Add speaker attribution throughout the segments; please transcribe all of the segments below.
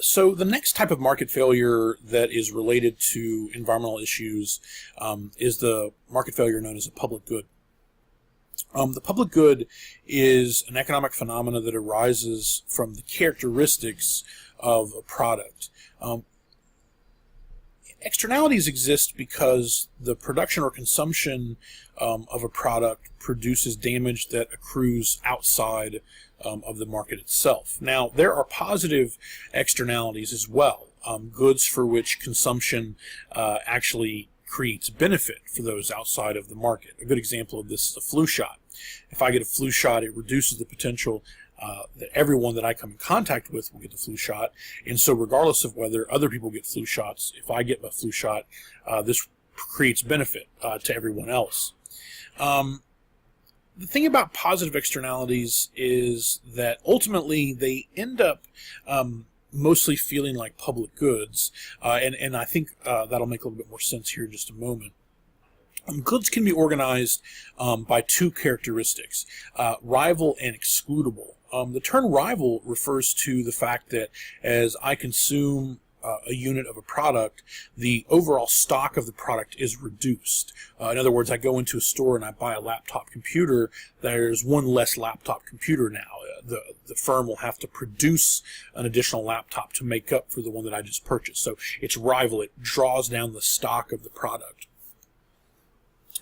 Speaker 1: So the next type of market failure that is related to environmental issues is the market failure known as a public good. The public good is an economic phenomena that arises from the characteristics of a product. Externalities exist because the production or consumption of a product produces damage that accrues outside of the market itself. Now, there are positive externalities as well, goods for which consumption actually creates benefit for those outside of the market. A good example of this is a flu shot. If I get a flu shot, it reduces the potential that everyone that I come in contact with will get the flu shot. And so regardless of whether other people get flu shots, if I get my flu shot, this creates benefit to everyone else. The thing about positive externalities is that ultimately they end up mostly feeling like public goods. And I think that'll make a little bit more sense here in just a moment. Goods can be organized by two characteristics, rival and excludable. The term rival refers to the fact that as I consume a unit of a product, the overall stock of the product is reduced. In other words, I go into a store and I buy a laptop computer, there's one less laptop computer now. The firm will have to produce an additional laptop to make up for the one that I just purchased. So it's rival, it draws down the stock of the product.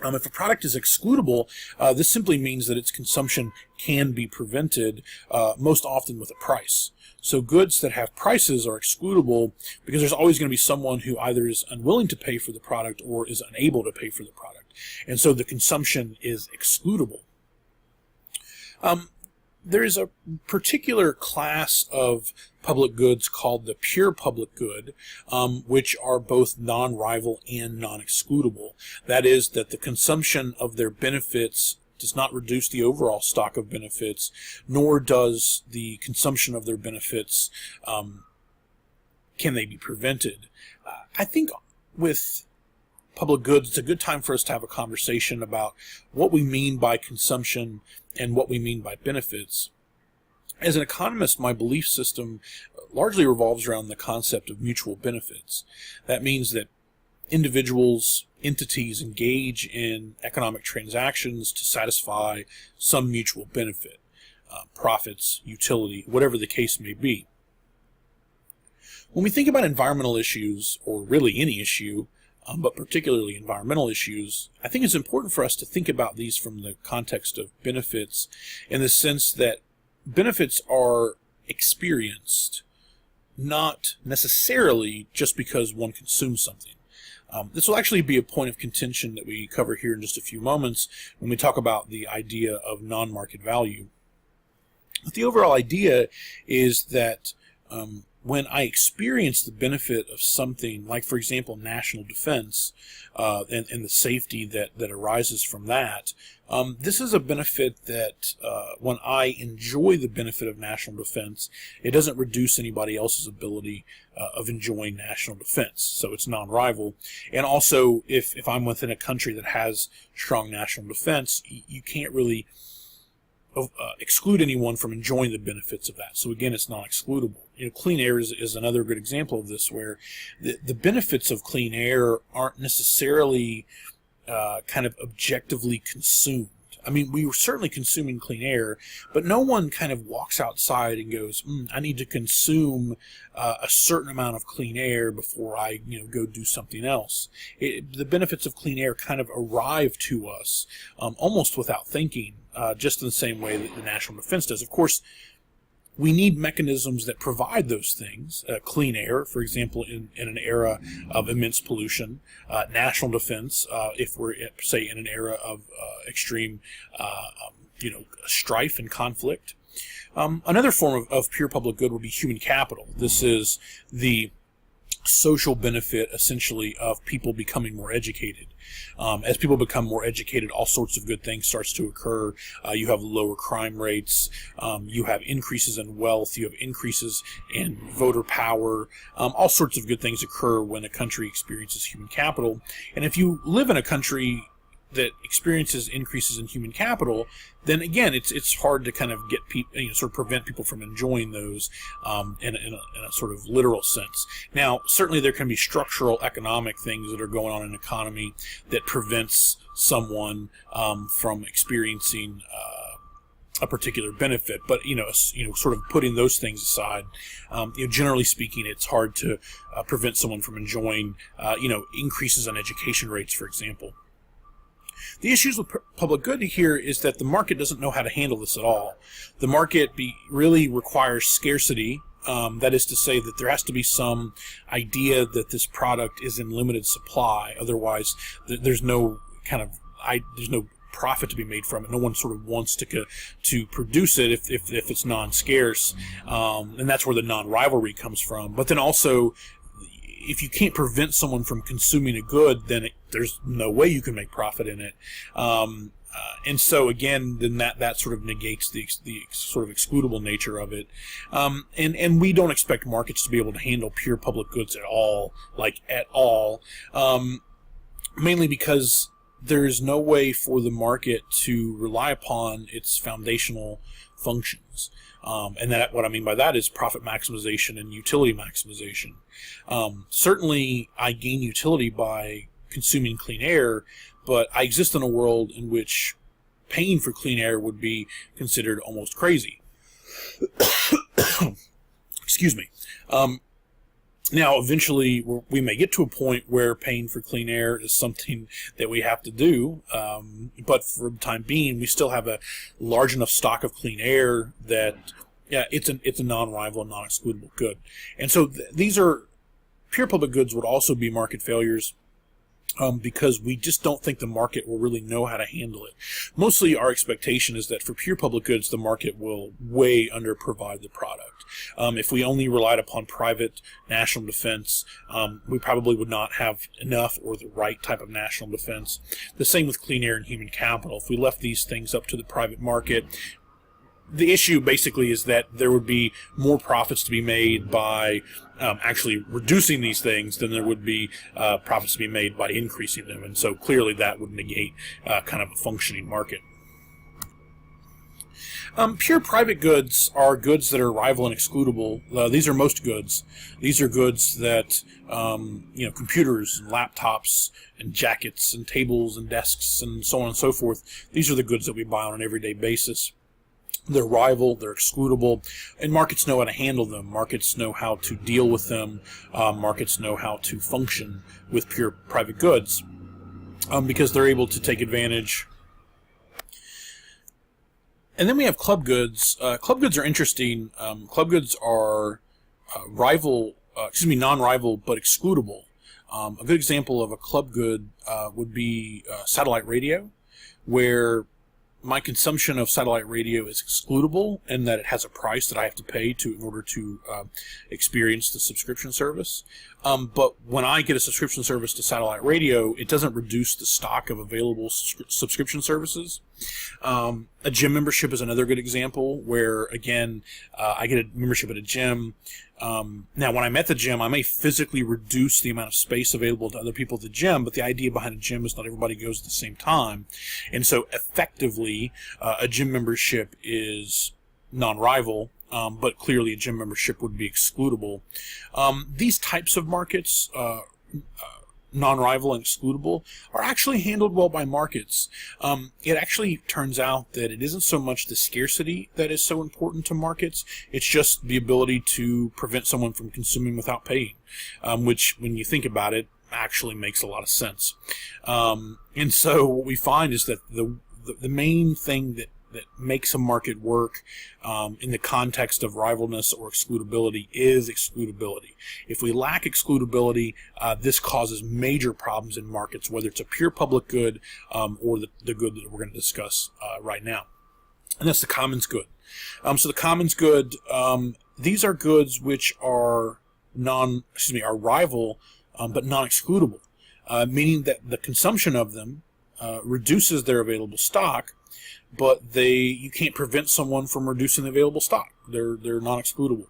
Speaker 1: If a product is excludable, this simply means that its consumption can be prevented, most often with a price. So goods that have prices are excludable because there's always going to be someone who either is unwilling to pay for the product or is unable to pay for the product. And so the consumption is excludable. There is a particular class of public goods called the pure public good, which are both non-rival and non-excludable. That is, that the consumption of their benefits does not reduce the overall stock of benefits, nor does the consumption of their benefits, can they be prevented. I think with public goods, it's a good time for us to have a conversation about what we mean by consumption and what we mean by benefits. As an economist, my belief system largely revolves around the concept of mutual benefits. That means that individuals, entities engage in economic transactions to satisfy some mutual benefit, profits, utility, whatever the case may be. When we think about environmental issues, or really any issue, but particularly environmental issues, I think it's important for us to think about these from the context of benefits, in the sense that benefits are experienced, not necessarily just because one consumes something. This will actually be a point of contention that we cover here in just a few moments when we talk about the idea of non-market value. But the overall idea is that when I experience the benefit of something, like for example national defense and the safety that arises from that, this is a benefit that when I enjoy the benefit of national defense, it doesn't reduce anybody else's ability of enjoying national defense. So it's non-rival. And also, if I'm within a country that has strong national defense, you can't really exclude anyone from enjoying the benefits of that. So again, it's non-excludable. Clean air is another good example of this, where the benefits of clean air aren't necessarily kind of objectively consumed. I mean, we were certainly consuming clean air, but no one kind of walks outside and goes, I need to consume a certain amount of clean air before I go do something else. The benefits of clean air kind of arrive to us almost without thinking, just in the same way that the national defense does. Of course, we need mechanisms that provide those things. Clean air, for example, in an era of immense pollution. National defense, if we're, say, in an era of extreme, strife and conflict. Another form of pure public good would be human capital. This is the social benefit, essentially, of people becoming more educated. As people become more educated, all sorts of good things starts to occur. You have lower crime rates, you have increases in wealth, you have increases in voter power. All sorts of good things occur when a country experiences human capital. And if you live in a country that experiences increases in human capital, then again, it's hard to kind of get people, sort of prevent people from enjoying those in a sort of literal sense. Now, certainly there can be structural economic things that are going on in an economy that prevents someone from experiencing a particular benefit, but sort of putting those things aside, generally speaking, it's hard to prevent someone from enjoying increases in education rates, for example. The issues with public good here is that the market doesn't know how to handle this at all. The market really requires scarcity. That is to say that there has to be some idea that this product is in limited supply. Otherwise, there's no there's no profit to be made from it. No one sort of wants to produce it if it's non-scarce, and that's where the non-rivalry comes from. But then also, if you can't prevent someone from consuming a good, then there's no way you can make profit in it. And so again, then that sort of negates the sort of excludable nature of it. And we don't expect markets to be able to handle pure public goods at all, mainly because there is no way for the market to rely upon its foundational functions. And what I mean by that is profit maximization and utility maximization. Certainly, I gain utility by consuming clean air, but I exist in a world in which paying for clean air would be considered almost crazy. Excuse me. Now, eventually, we may get to a point where paying for clean air is something that we have to do, but for the time being, we still have a large enough stock of clean air that, it's a non-rival and non-excludable good. And so these are pure public goods would also be market failures. Because we just don't think the market will really know how to handle it. Mostly our expectation is that for pure public goods, the market will way under-provide the product. If we only relied upon private national defense, we probably would not have enough or the right type of national defense. The same with clean air and human capital. If we left these things up to the private market, the issue basically is that there would be more profits to be made by actually reducing these things than there would be profits to be made by increasing them. And so clearly that would negate kind of a functioning market. Pure private goods are goods that are rival and excludable. These are most goods. These are goods that, computers and laptops and jackets and tables and desks and so on and so forth. These are the goods that we buy on an everyday basis. They're rival, they're excludable, and markets know how to handle them. Markets know how to deal with them. Markets know how to function with pure private goods because they're able to take advantage. And then we have club goods. Club goods are interesting. Club goods are non-rival but excludable. A good example of a club good would be satellite radio, where my consumption of satellite radio is excludable in that it has a price that I have to pay in order to experience the subscription service. But when I get a subscription service to satellite radio, it doesn't reduce the stock of available subscription services. A gym membership is another good example where, again, I get a membership at a gym. Now, when I'm at the gym, I may physically reduce the amount of space available to other people at the gym, but the idea behind a gym is not everybody goes at the same time. And so, effectively, a gym membership is non-rival, but clearly a gym membership would be excludable. These types of markets, non-rival and excludable, are actually handled well by markets. It actually turns out that it isn't so much the scarcity that is so important to markets, it's just the ability to prevent someone from consuming without paying, which, when you think about it, actually makes a lot of sense. And so what we find is that the main thing that makes a market work in the context of rivalness or excludability is excludability. If we lack excludability, this causes major problems in markets, whether it's a pure public good or the good that we're going to discuss right now. And that's the commons good. So the commons good, these are goods which are rival but non-excludable, meaning that the consumption of them reduces their available stock, but you can't prevent someone from reducing the available stock. They're non-excludable.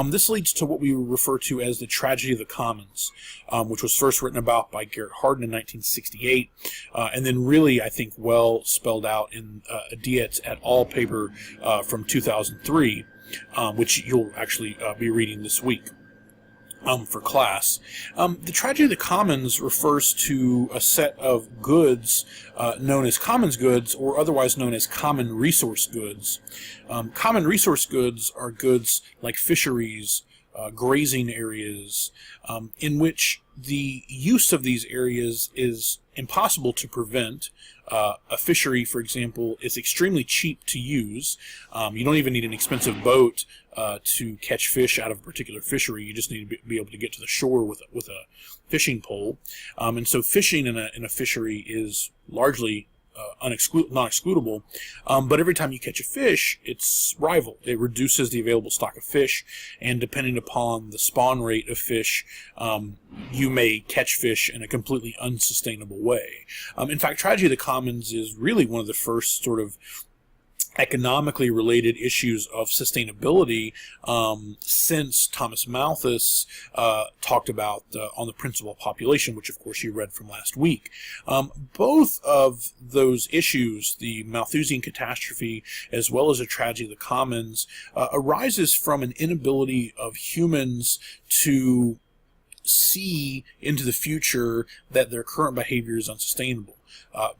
Speaker 1: This leads to what we refer to as the tragedy of the commons, which was first written about by Garrett Hardin in 1968, and then really, I think, well spelled out in a Dietz et al. Paper from 2003, which you'll actually be reading this week. For class. The tragedy of the commons refers to a set of goods known as commons goods, or otherwise known as common resource goods. Common resource goods are goods like fisheries, grazing areas, in which the use of these areas is impossible to prevent. A fishery, for example, is extremely cheap to use. You don't even need an expensive boat to catch fish out of a particular fishery. You just need to be able to get to the shore with a fishing pole. And so fishing in a fishery is largely non-excludable, but every time you catch a fish, it's rival. It reduces the available stock of fish, and depending upon the spawn rate of fish, you may catch fish in a completely unsustainable way. In fact, tragedy of the commons is really one of the first sort of economically related issues of sustainability since Thomas Malthus talked about on the principle of population, which of course you read from last week. Both of those issues, the Malthusian catastrophe as well as a tragedy of the commons, arises from an inability of humans to see into the future that their current behavior is unsustainable.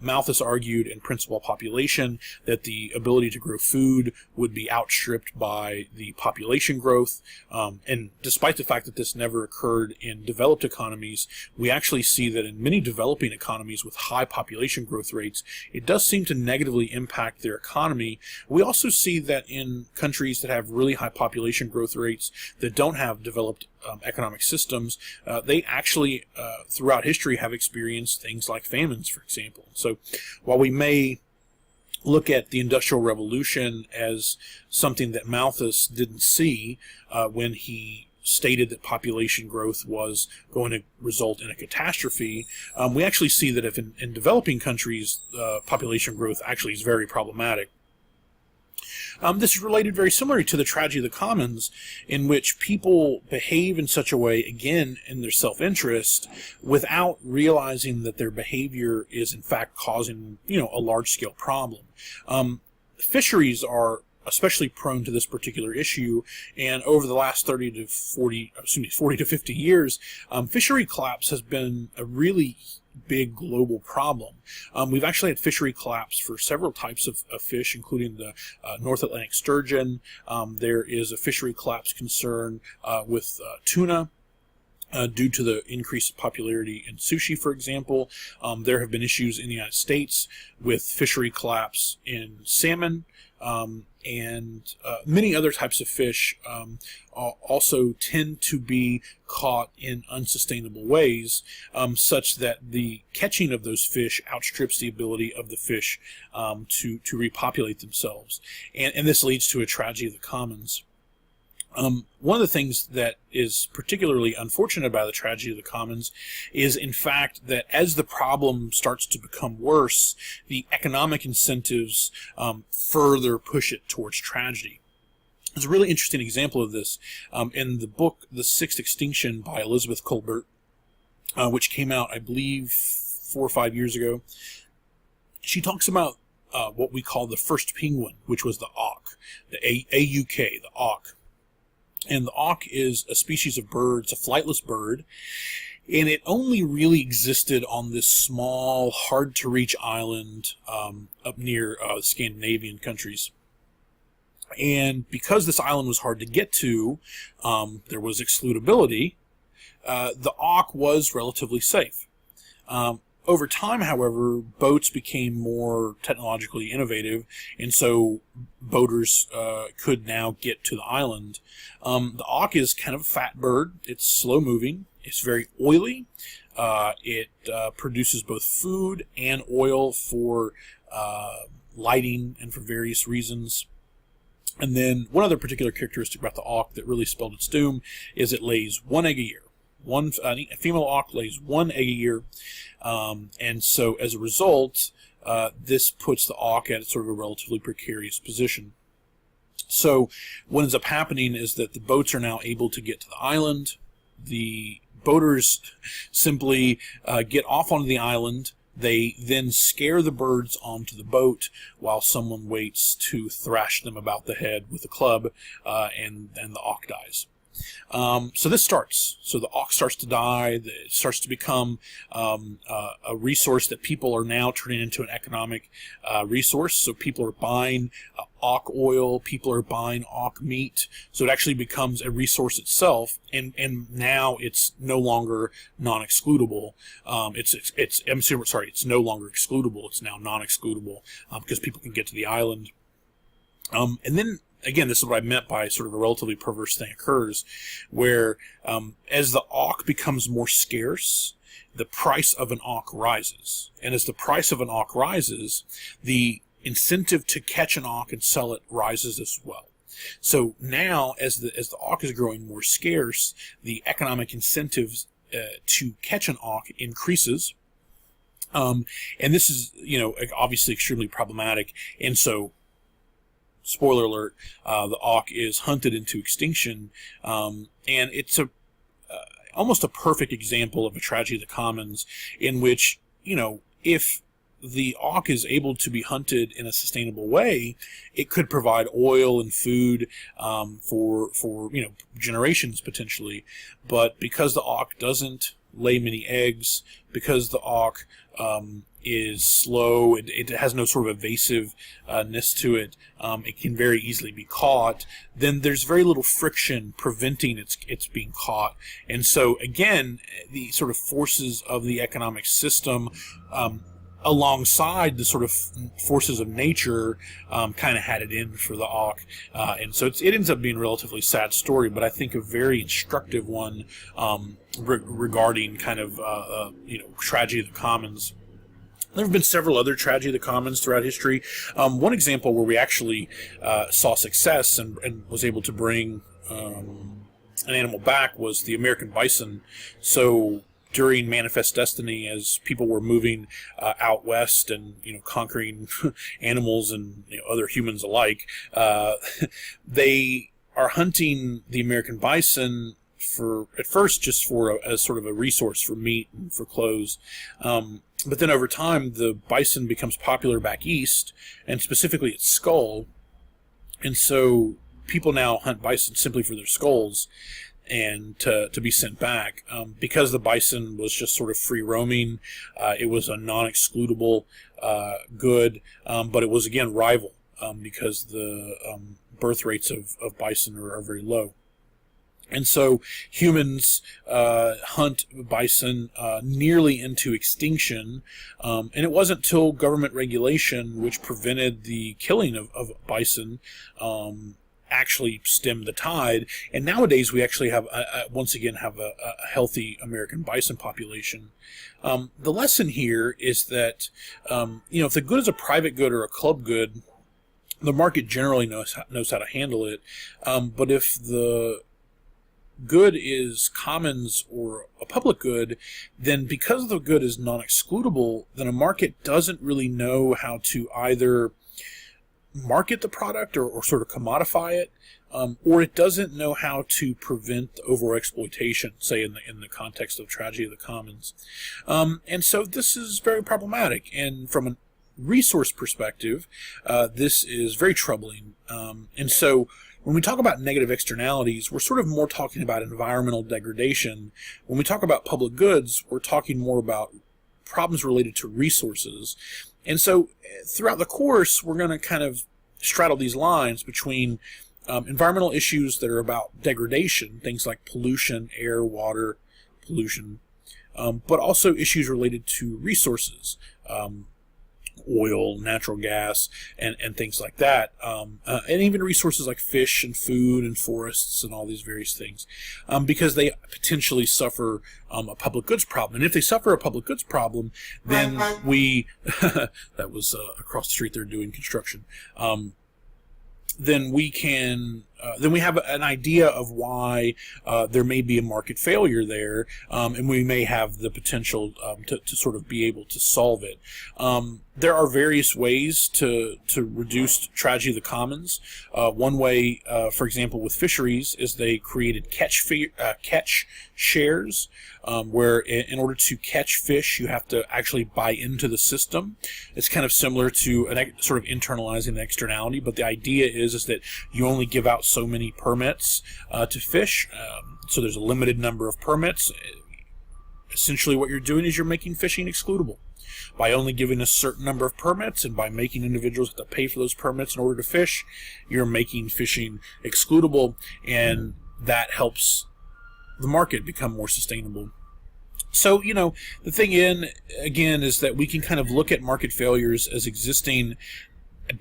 Speaker 1: Malthus argued in Principle of Population that the ability to grow food would be outstripped by the population growth, and despite the fact that this never occurred in developed economies, we actually see that in many developing economies with high population growth rates, it does seem to negatively impact their economy. We also see that in countries that have really high population growth rates that don't have developed economic systems, they actually throughout history have experienced things like famines, for example. So while we may look at the Industrial Revolution as something that Malthus didn't see when he stated that population growth was going to result in a catastrophe, we actually see that if in developing countries population growth actually is very problematic. This is related very similarly to the tragedy of the commons, in which people behave in such a way, again, in their self-interest, without realizing that their behavior is in fact causing, a large-scale problem. Fisheries are especially prone to this particular issue, and over the last 40 to 50 years, fishery collapse has been a really big global problem. We've actually had fishery collapse for several types of fish, including the North Atlantic sturgeon. There is a fishery collapse concern with tuna. Due to the increased popularity in sushi, for example. There have been issues in the United States with fishery collapse in salmon, and many other types of fish also tend to be caught in unsustainable ways, such that the catching of those fish outstrips the ability of the fish to repopulate themselves. And this leads to a tragedy of the commons. One of the things that is particularly unfortunate about the tragedy of the commons is, in fact, that as the problem starts to become worse, the economic incentives further push it towards tragedy. There's a really interesting example of this in the book The Sixth Extinction by Elizabeth Kolbert, which came out, I believe, 4 or 5 years ago. She talks about what we call the first penguin, which was the auk, the AUK, the auk. And the auk is a species of bird, it's a flightless bird, and it only really existed on this small, hard-to-reach island up near Scandinavian countries. And because this island was hard to get to, there was excludability, the auk was relatively safe. Over time, however, boats became more technologically innovative, and so boaters could now get to the island. The auk is kind of a fat bird. It's slow-moving. It's very oily. It produces both food and oil for lighting and for various reasons. And then one other particular characteristic about the auk that really spelled its doom is it lays 1 egg a year. A female auk lays 1 egg a year, and so as a result, this puts the Auk at sort of a relatively precarious position. So what ends up happening is that the boats are now able to get to the island. The boaters simply get off onto the island. They then scare the birds onto the boat while someone waits to thrash them about the head with a club, and the Auk dies. So this starts. So the Auk starts to die. It starts to become a resource that people are now turning into an economic resource. So people are buying Auk oil. People are buying Auk meat. So it actually becomes a resource itself. And now it's no longer non-excludable. It's no longer excludable. It's now non-excludable because people can get to the island. And then, again, this is what I meant by sort of a relatively perverse thing occurs, where as the Auk becomes more scarce, the price of an Auk rises. And as the price of an Auk rises, the incentive to catch an Auk and sell it rises as well. So now, as the Auk is growing more scarce, the economic incentives to catch an Auk increases. And this is, obviously extremely problematic. And so, spoiler alert, the Auk is hunted into extinction, and it's almost a perfect example of a tragedy of the commons, in which, if the Auk is able to be hunted in a sustainable way, it could provide oil and food for generations potentially. But because the Auk doesn't lay many eggs, because the Auk is slow, it has no sort of evasiveness to it, it can very easily be caught, then there's very little friction preventing its being caught. And so again, the sort of forces of the economic system alongside the sort of forces of nature kind of had it in for the Auk. And so it ends up being a relatively sad story, but I think a very instructive one regarding kind of tragedy of the commons. There have been several other tragedy of the commons throughout history. One example where we actually saw success and was able to bring an animal back was the American bison. So during Manifest Destiny, as people were moving out west and conquering animals and other humans alike, they are hunting the American bison at first just as sort of a resource for meat and for clothes. But then over time, the bison becomes popular back east, and specifically its skull. And so people now hunt bison simply for their skulls and to be sent back. Because the bison was just sort of free roaming, it was a non-excludable good, but it was, again, rival because the birth rates of bison are very low. And so humans hunt bison nearly into extinction, and it wasn't until government regulation, which prevented the killing of bison, actually stemmed the tide. And nowadays we actually have, once again, have a healthy American bison population. The lesson here is that, if the good is a private good or a club good, the market generally knows how to handle it. But if the good is commons or a public good, then because the good is non-excludable, then a market doesn't really know how to either market the product or sort of commodify it, or it doesn't know how to prevent overexploitation, say in the context of tragedy of the commons. And so this is very problematic, and from a resource perspective, this is very troubling. And so when we talk about negative externalities, we're sort of more talking about environmental degradation. When we talk about public goods, we're talking more about problems related to resources. And so throughout the course, we're going to kind of straddle these lines between environmental issues that are about degradation, things like pollution, air, water pollution, but also issues related to resources, oil, natural gas, and things like that, and even resources like fish and food and forests and all these various things, because they potentially suffer a public goods problem. And if they suffer a public goods problem, then we that was across the street there doing construction. Then we can then we have an idea of why there may be a market failure there, and we may have the potential to sort of be able to solve it. There are various ways to reduce tragedy of the commons. One way, for example, with fisheries, is they created catch shares, where in order to catch fish, you have to actually buy into the system. It's kind of similar to sort of internalizing an externality, but the idea is that you only give out so many permits to fish. So there's a limited number of permits. Essentially what you're doing is you're making fishing excludable. By only giving a certain number of permits and by making individuals have to pay for those permits in order to fish, you're making fishing excludable, and that helps the market become more sustainable. So, the thing again is that we can kind of look at market failures as existing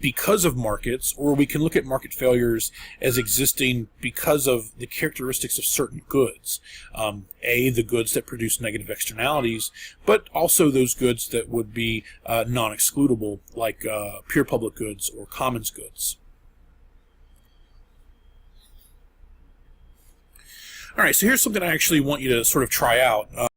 Speaker 1: because of markets, or we can look at market failures as existing because of the characteristics of certain goods. The goods that produce negative externalities, but also those goods that would be non-excludable, like pure public goods or commons goods. All right, so here's something I actually want you to sort of try out.